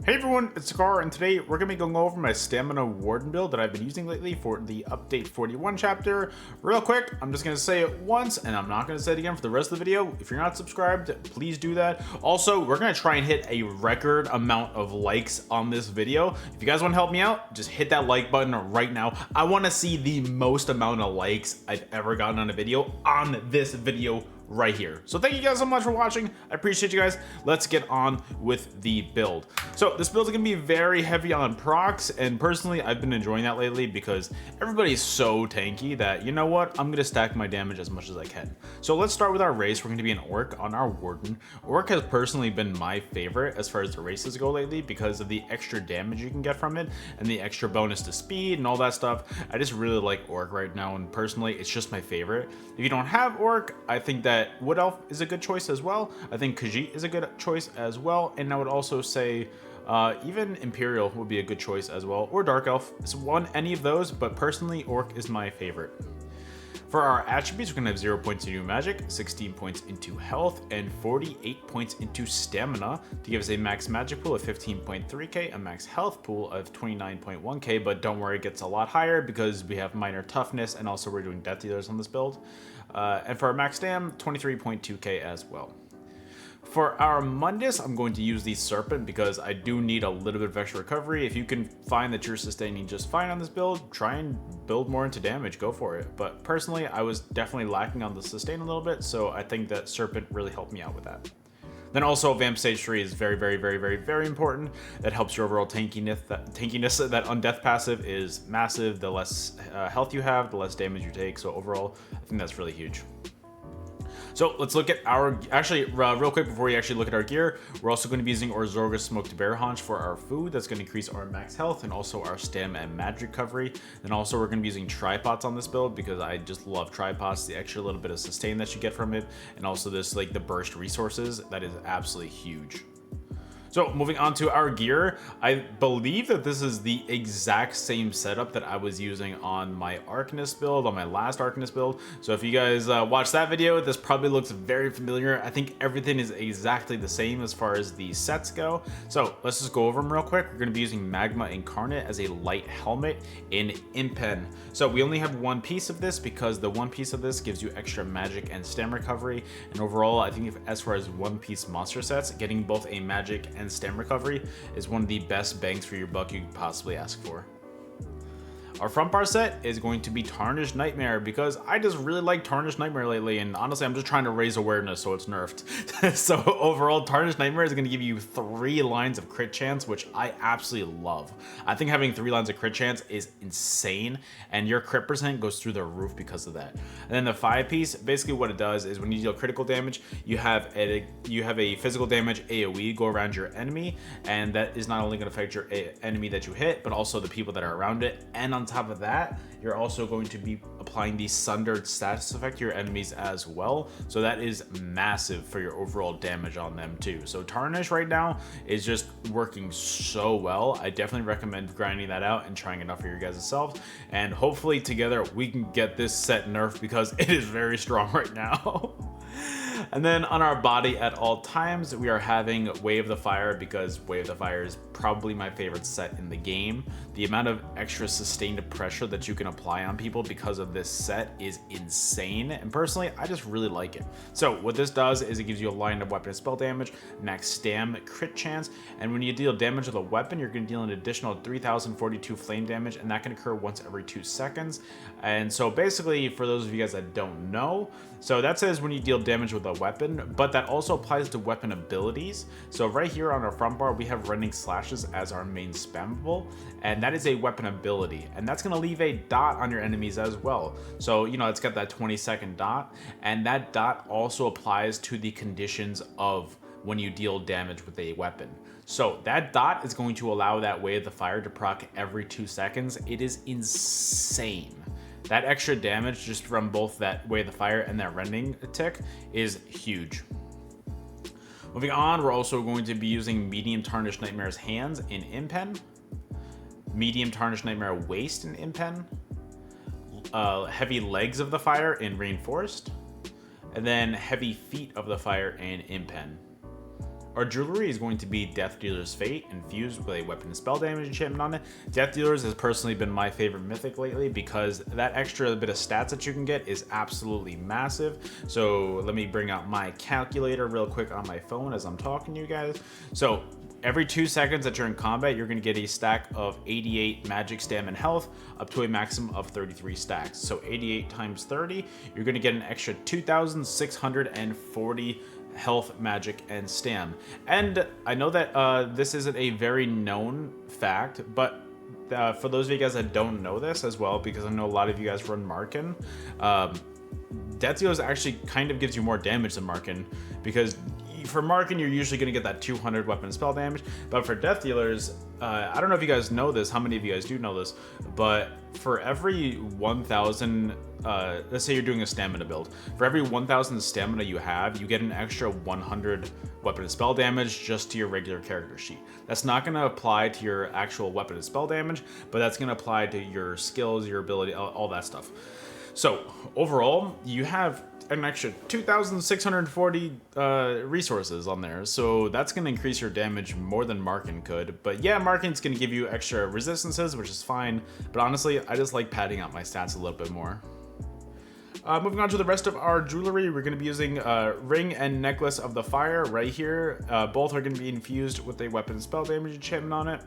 Hey everyone, it's Sekaar, and today we're going to be going over my Stamina Warden build that I've been using lately for the Update 41 chapter. Real quick, I'm just going to say it once, and I'm not going to say it again for the rest of the video. If you're not subscribed, please do that. Also, we're going to try and hit a record amount of likes on this video. If you guys want to help me out, just hit that like button right now. I want to see the most amount of likes I've ever gotten on a video on this video right here. So thank you guys so much for watching. I appreciate you guys. Let's get on with the build. So this build is gonna be very heavy on procs, and personally I've been enjoying that lately because everybody's so tanky that, you know what, I'm gonna stack my damage as much as I can. So let's start with our race. We're gonna be an orc on our warden. Orc has personally been my favorite as far as the races go lately because of the extra damage you can get from it and the extra bonus to speed and all that stuff. I just really like orc right now, and personally it's just my favorite. If you don't have orc, I think that Wood Elf is a good choice as well. I think Khajiit is a good choice as well, and I would also say even Imperial would be a good choice as well, or Dark Elf. It's any of those, but personally Orc is my favorite. For our attributes, we're gonna have 0 points into magic, 16 points into health, and 48 points into stamina to give us a max magic pool of 15.3k, a max health pool of 29.1k, but don't worry, it gets a lot higher because we have minor toughness, and also we're doing death dealers on this build. And for our max stam, 23.2k as well. For our Mundus, I'm going to use the Serpent because I do need a little bit of extra recovery. If you can find that you're sustaining just fine on this build, try and build more into damage, go for it. But personally, I was definitely lacking on the sustain a little bit, so I think that Serpent really helped me out with that. Then also Vamp Stage 3 is very important. That helps your overall tankiness. That undeath passive is massive. The less health you have, the less damage you take. So overall, I think that's really huge. So let's look at our, real quick before we actually look at our gear, we're also going to be using Orzorga's Smoked Bear Haunch for our food. That's going to increase our max health and also our stam and magic recovery. Then also we're going to be using tripods on this build because I just love tripods, the extra little bit of sustain that you get from it, and also this like the burst resources, that is absolutely huge. So moving on to our gear, I believe that this is the exact same setup that I was using on my Arcanist build, on my last Arcanist build. So if you guys watch that video, this probably looks very familiar. I think everything is exactly the same as far as the sets go. So let's just go over them real quick. We're going to be using Magma Incarnate as a light helmet in Impen. So we only have one piece of this because the one piece of this gives you extra magic and stam recovery. And overall, I think as far as one piece monster sets, getting both a magic and stam recovery is one of the best bangs for your buck you could possibly ask for. Our front bar set is going to be Tarnished Nightmare because I just really like Tarnished Nightmare lately, and honestly I'm just trying to raise awareness so it's nerfed. So overall, Tarnished Nightmare is going to give you 3 lines of crit chance, which I absolutely love. I think having 3 lines of crit chance is insane, and your crit percent goes through the roof because of that. And then the 5 piece, basically what it does is when you deal critical damage, you have a physical damage AoE go around your enemy, and that is not only going to affect your enemy that you hit, but also the people that are around it. And on top of that, you're also going to be applying the Sundered status effect to your enemies as well. So that is massive for your overall damage on them too. So Tarnish right now is just working so well. I definitely recommend grinding that out and trying it out for your guys' selves. And hopefully together we can get this set nerfed because it is very strong right now. And then on our body at all times, we are having Way of the Fire because Way of the Fire is probably my favorite set in the game. The amount of extra sustained pressure that you can apply on people because of this set is insane, and personally I just really like it. So what this does is it gives you a line of weapon and spell damage, max stam, crit chance, and when you deal damage with a weapon, you're going to deal an additional 3042 flame damage, and that can occur once every 2 seconds. And so basically, for those of you guys that don't know, so that says when you deal damage with a weapon, but that also applies to weapon abilities. So right here on our front bar, we have Rending Slashes as our main spammable, and that is a weapon ability, and that's going to leave a dot on your enemies as well. So, you know, it's got that 20-second dot, and that dot also applies to the conditions of when you deal damage with a weapon. So that dot is going to allow that Way of the Fire to proc every 2 seconds. It is insane. That extra damage just from both that Way of the Fire and that Rending tick is huge. Moving on, we're also going to be using Medium Tarnished Nightmare's Hands in Impen, Medium Tarnished Nightmare Waist in Impen, Heavy Legs of the Fire in Reinforced, and then Heavy Feet of the Fire in Impen. our jewelry is going to be Death Dealer's Fate, infused with a weapon and spell damage enchantment on it. Death Dealer's has personally been my favorite mythic lately because that extra bit of stats that you can get is absolutely massive. So let me bring out my calculator real quick on my phone as I'm talking to you guys. So every 2 seconds that you're in combat, you're going to get a stack of 88 magic, stamina, and health, up to a maximum of 33 stacks. So 88 times 30, you're going to get an extra 2,640 health, magic, and stam. And I know that this isn't a very known fact, but for those of you guys that don't know this as well, because I know a lot of you guys run Markin, Death Dealers actually kind of gives you more damage than Markin, because for Markin, you're usually going to get that 200 weapon and spell damage, but for Death Dealers, I don't know if you guys know this, how many of you guys do know this, but for every 1,000, let's say you're doing a stamina build, for every 1,000 stamina you have, you get an extra 100 weapon and spell damage just to your regular character sheet. That's not going to apply to your actual weapon and spell damage, but that's going to apply to your skills, your ability, all that stuff. So overall, you have an extra 2,640 resources on there, so that's going to increase your damage more than Markin could. But yeah, Markin's going to give you extra resistances, which is fine, but honestly, I just like padding out my stats a little bit more. Moving on to the rest of our jewelry, we're going to be using Ring and Necklace of the Fire right here. Both are going to be infused with a weapon and spell damage enchantment on it.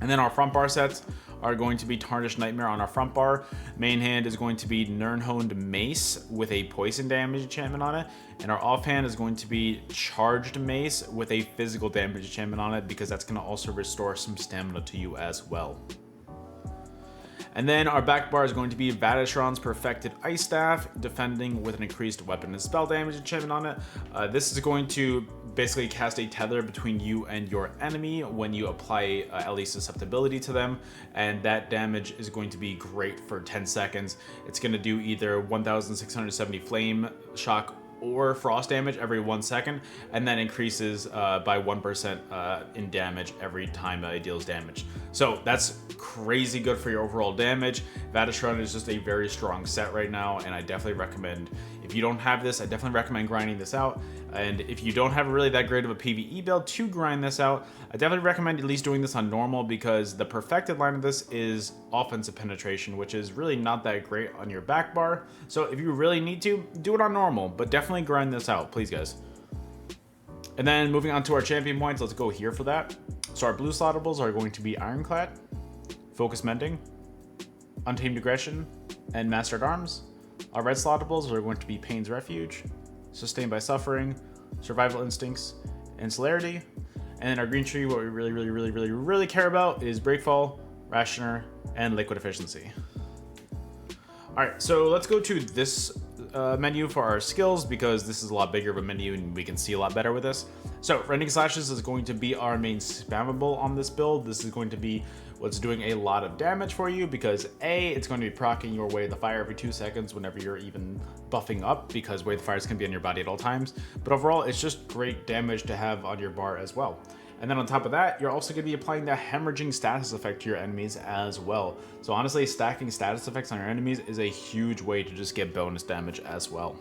And then our front bar sets are going to be Tarnished Nightmare on our front bar. Main hand is going to be Nirnhoned Mace with a poison damage enchantment on it. And our offhand is going to be Charged Mace with a physical damage enchantment on it, because that's going to also restore some stamina to you as well. And then our back bar is going to be Vadishron's Perfected Ice Staff, defending with an increased weapon and spell damage enchantment on it. This is going to basically cast a tether between you and your enemy when you apply Ellie's susceptibility to them, and that damage is going to be great for 10 seconds. It's going to do either 1,670 flame shock or frost damage every 1 second, and then increases by 1% in damage every time it deals damage. So that's crazy good for your overall damage. Vadishron is just a very strong set right now, and I definitely recommend, if you don't have this, I definitely recommend grinding this out. And if you don't have really that great of a PvE build to grind this out, I definitely recommend at least doing this on normal, because the perfected line of this is offensive penetration, which is really not that great on your back bar. So if you really need to, do it on normal, but definitely grind this out, please guys. And then moving on to our champion points, let's go here for that. So our blue slottables are going to be Ironclad, Focus Mending, Untamed Aggression, and Master at Arms. Our red slottables are going to be Pain's Refuge, Sustained by Suffering, Survival Instincts, and Celerity. And then our green tree, what we really care about is Breakfall, Rationer, and Liquid Efficiency. Alright, so let's go to this menu for our skills, because this is a lot bigger of a menu and we can see a lot better with this. So Rending Slashes is going to be our main spammable on this build. This is going to be what's doing a lot of damage for you, because A, it's going to be proccing your Way of the Fire every 2 seconds whenever you're even buffing up, because Way of the Fire can be on your body at all times. But overall, it's just great damage to have on your bar as well. And then on top of that, you're also going to be applying the hemorrhaging status effect to your enemies as well. So honestly, stacking status effects on your enemies is a huge way to just get bonus damage as well.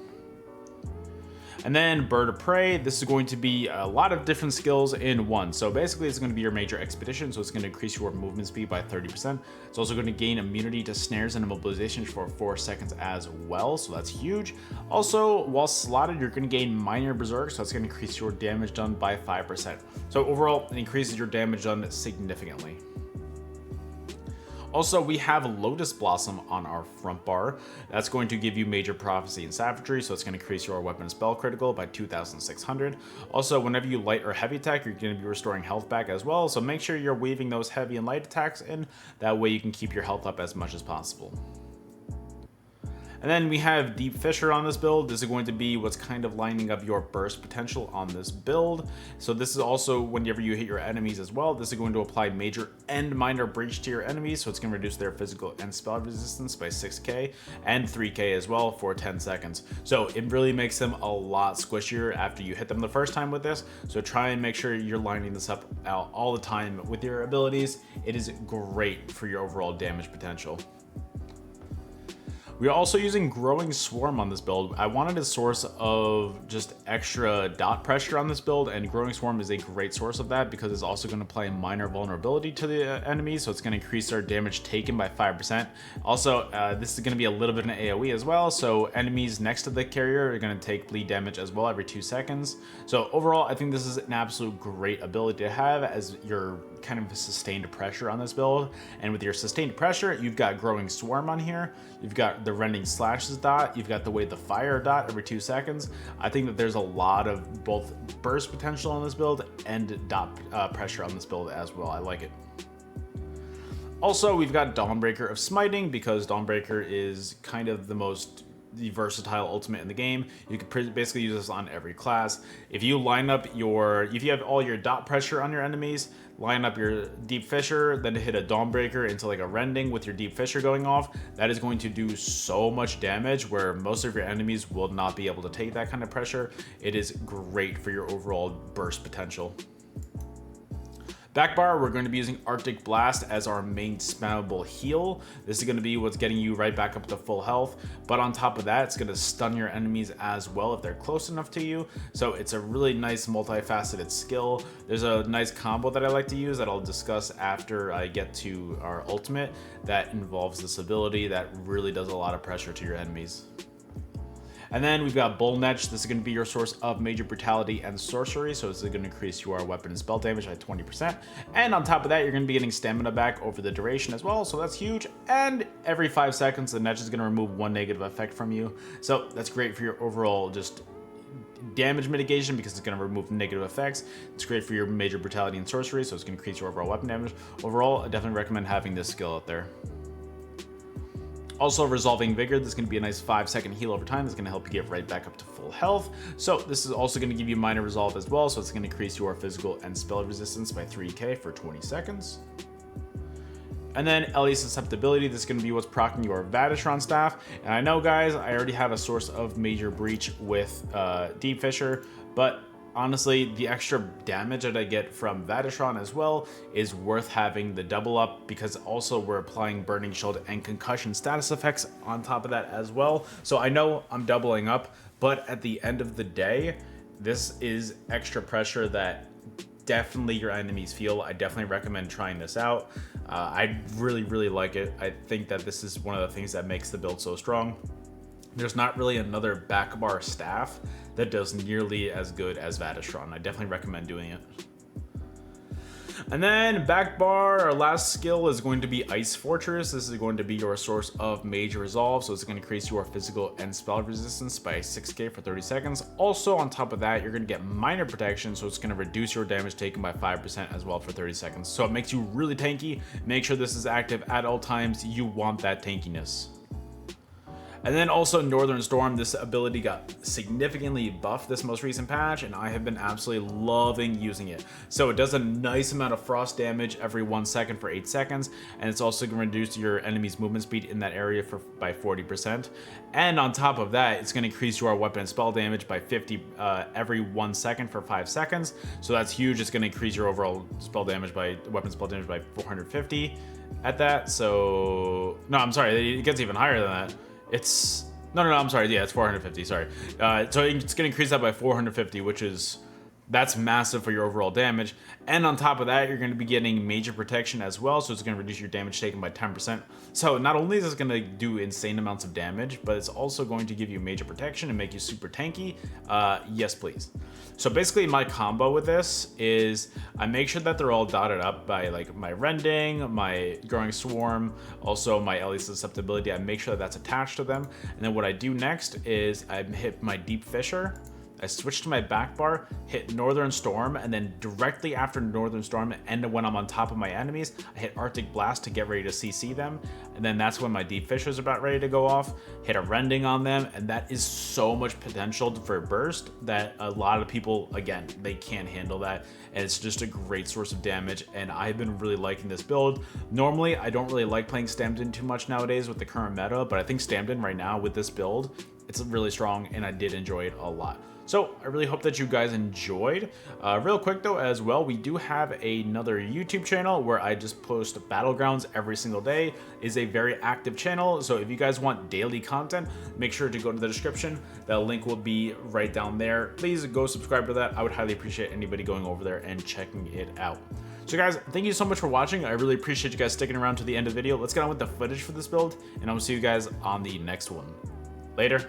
And then Bird of Prey, this is going to be a lot of different skills in one. So basically it's going to be your major expedition, so it's going to increase your movement speed by 30%. It's also going to gain immunity to snares and immobilization for 4 seconds as well, so that's huge. Also, while slotted, you're going to gain Minor Berserk, so that's going to increase your damage done by 5%. So overall, it increases your damage done significantly. Also, we have Lotus Blossom on our front bar. That's going to give you Major Prophecy and Savagery, so it's going to increase your weapon and spell critical by 2,600. Also, whenever you light or heavy attack, you're going to be restoring health back as well, so make sure you're weaving those heavy and light attacks in. That way you can keep your health up as much as possible. And then we have Deep Fissure on this build. This is going to be what's kind of lining up your burst potential on this build. So this is also whenever you hit your enemies as well. This is going to apply major and minor breach to your enemies. So it's going to reduce their physical and spell resistance by 6k and 3k as well for 10 seconds. So it really makes them a lot squishier after you hit them the first time with this. So try and make sure you're lining this up all the time with your abilities. It is great for your overall damage potential. We're also using Growing Swarm on this build. I wanted a source of just extra dot pressure on this build, and Growing Swarm is a great source of that because it's also going to apply minor vulnerability to the enemy, so it's going to increase their damage taken by 5%. Also, this is going to be a little bit of an AoE as well, so enemies next to the carrier are going to take bleed damage as well every 2 seconds. So overall, I think this is an absolute great ability to have as your kind of sustained pressure on this build. And with your sustained pressure, you've got Growing Swarm on here, you've got the Rending Slashes dot, you've got the Way the Fire dot every 2 seconds. I think that there's a lot of both burst potential on this build and dot pressure on this build as well. I like it. Also, we've got Dawnbreaker of Smiting because Dawnbreaker is kind of the versatile ultimate in the game. You can basically use this on every class. If you have all your dot pressure on your enemies, line up your Deep Fissure, then hit a Dawnbreaker into like a Rending with your Deep Fissure going off, that is going to do so much damage where most of your enemies will not be able to take that kind of pressure. It is great for your overall burst potential. Back bar, we're going to be using Arctic Blast as our main spammable heal. This is going to be what's getting you right back up to full health, but on top of that, it's going to stun your enemies as well if they're close enough to you. So it's a really nice multifaceted skill. There's a nice combo that I like to use that I'll discuss after I get to our ultimate that involves this ability that really does a lot of pressure to your enemies. And then we've got Bullnetch. This is going to be your source of major brutality and sorcery, so this is going to increase your weapon and spell damage by 20%. And on top of that, you're going to be getting stamina back over the duration as well, so that's huge. And every 5 seconds, the Netch is going to remove 1 negative effect from you, so that's great for your overall just damage mitigation because it's going to remove negative effects. It's great for your major brutality and sorcery, so it's going to increase your overall weapon damage. Overall, I definitely recommend having this skill out there. Also, Resolving Vigor, this is going to be a nice 5-second heal over time. That's going to help you get right back up to full health. So this is also going to give you minor resolve as well. So it's going to increase your physical and spell resistance by 3k for 20 seconds. And then Ellie Susceptibility, this is going to be what's proccing your Vateshran staff. And I know, guys, I already have a source of major breach with Deep Fissure, but honestly, the extra damage that I get from Vateshran as well is worth having the double up because also we're applying Burning Shield and concussion status effects on top of that as well. So I know I'm doubling up, but at the end of the day, this is extra pressure that definitely your enemies feel. I definitely recommend trying this out. I really like it. I think that this is one of the things that makes the build so strong. There's not really another back bar staff that does nearly as good as Vateshran. I definitely recommend doing it. And then back bar, our last skill is going to be Ice Fortress. This is going to be your source of major resolve, so it's going to increase your physical and spell resistance by 6k for 30 seconds. Also, on top of that, you're going to get minor protection, so it's going to reduce your damage taken by 5% as well for 30 seconds. So it makes you really tanky. Make sure this is active at all times. You want that tankiness. And then also Northern Storm, this ability got significantly buffed this most recent patch, and I have been absolutely loving using it. So it does a nice amount of frost damage every 1 second for 8 seconds, and it's also going to reduce your enemy's movement speed in that area by 40%. And on top of that, it's going to increase your weapon and spell damage by 50 every 1 second for 5 seconds. So that's huge. It's going to increase your overall weapon spell damage by 450 at that. So no, I'm sorry, it gets even higher than that. It's I'm sorry, yeah, it's 450, sorry. So it's gonna increase that by 450, that's massive for your overall damage. And on top of that, you're gonna be getting major protection as well, so it's gonna reduce your damage taken by 10%. So not only is this gonna do insane amounts of damage, but it's also going to give you major protection and make you super tanky. Yes, please. So basically my combo with this is I make sure that they're all dotted up by like my Rending, my Growing Swarm, also my Ellie Susceptibility. I make sure that that's attached to them. And then what I do next is I hit my Deep Fissure, I switch to my back bar, hit Northern Storm, and then directly after Northern Storm and when I'm on top of my enemies, I hit Arctic Blast to get ready to CC them. And then that's when my Deep Fissure is about ready to go off, hit a Rending on them, and that is so much potential for burst that a lot of people, again, they can't handle that. And it's just a great source of damage, and I've been really liking this build. Normally, I don't really like playing StamDen too much nowadays with the current meta, but I think StamDen right now with this build, It's really strong, and I did enjoy it a lot. So I really hope that you guys enjoyed. Real quick though as well, we do have another YouTube channel where I just post Battlegrounds every single day. It's a very active channel, so if you guys want daily content, make sure to go to the description. The link will be right down there. Please go subscribe to that. I would highly appreciate anybody going over there and checking it out. So guys, thank you so much for watching. I really appreciate you guys sticking around to the end of the video. Let's get on with the footage for this build, and I will see you guys on the next one. Later.